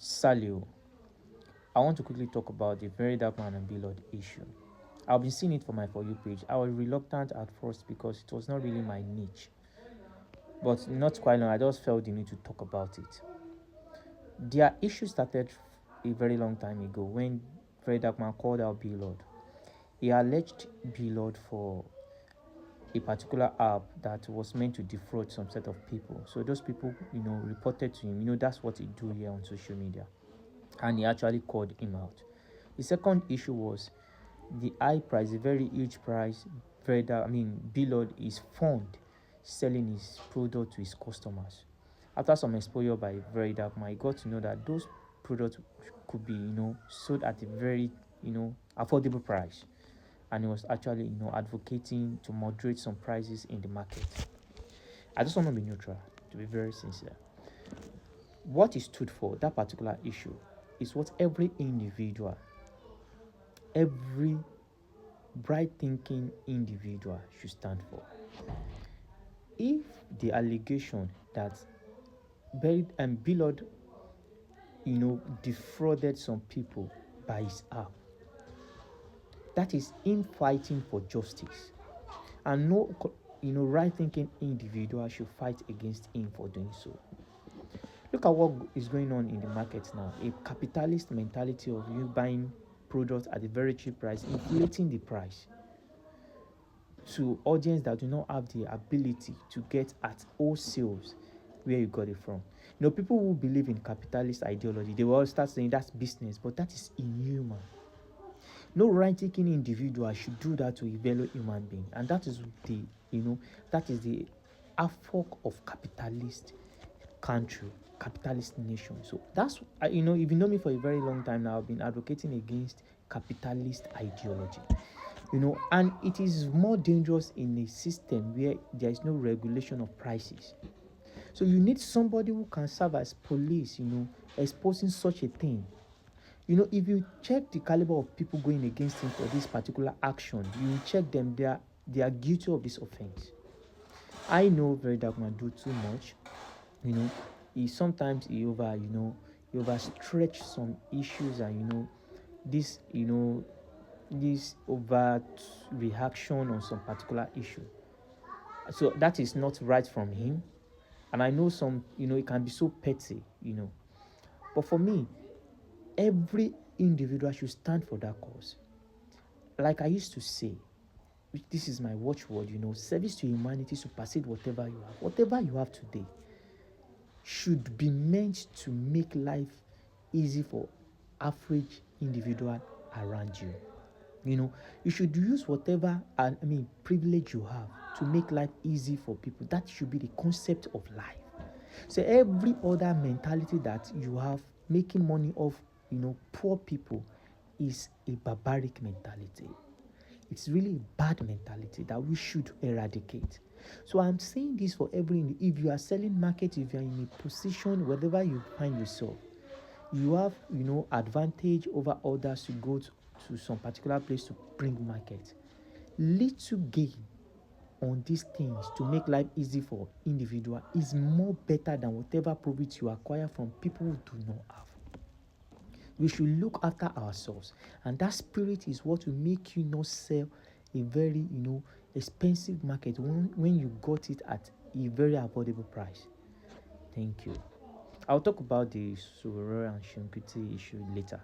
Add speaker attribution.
Speaker 1: Salio, I want to quickly talk about the Verydarkman and Blord issue. I've been seeing it for my For You page. I was reluctant at first because it was not really my niche. But not quite long, I just felt the need to talk about it. Their issue started a very long time ago when Verydarkman called out Blord. He alleged Blord for a particular app that was meant to defraud some set of people. So those people, reported to him. That's what he do here on social media. And he actually called him out. The second issue was the high price, a very huge price. Blord is fond selling his product to his customers. After some exposure by Verydarkman, I got to know that those products could be, sold at a very, affordable price. And he was actually, advocating to moderate some prices in the market. I just want to be neutral, to be very sincere. What he stood for, that particular issue, is what every individual, every bright-thinking individual should stand for. If the allegation that Blord, defrauded some people by his app, that is him fighting for justice, and no, right-thinking individual should fight against him for doing so. Look at what is going on in the market now. A capitalist mentality of you buying products at a very cheap price, inflating the price to audience that do not have the ability to get at wholesales where you got it from. People who believe in capitalist ideology, they will all start saying that's business, but that is inhuman. No right-thinking individual should do that to a fellow human being, and that is the havoc of capitalist country, capitalist nation. So that's if you know me for a very long time now, I've been advocating against capitalist ideology. And it is more dangerous in a system where there is no regulation of prices. So you need somebody who can serve as police, exposing such a thing. If you check the caliber of people going against him for this particular action, you check them, they are guilty of this offense. I know Verydarkman do too much. He sometimes he overstretch some issues, and this overt reaction on some particular issue. So that is not right from him. And I know some, it can be so petty, But for me, every individual should stand for that cause. Like I used to say, which this is my watchword, service to humanity supersede whatever you have. Whatever you have today should be meant to make life easy for average individual around you. You should use whatever privilege you have to make life easy for people. That should be the concept of life. So every other mentality that you have, making money off poor people, is a barbaric mentality. It's really a bad mentality that we should eradicate. So I'm saying this for if you are selling market, if you are in a position, wherever you find yourself, you have advantage over others to go to some particular place to bring market. Little gain on these things to make life easy for individual is more better than whatever profit you acquire from people who do not have. We should look after ourselves, and that spirit is what will make you not sell a very expensive market when you got it at a very affordable price. Thank you. I'll talk about the Sowore and Shinkuti issue later.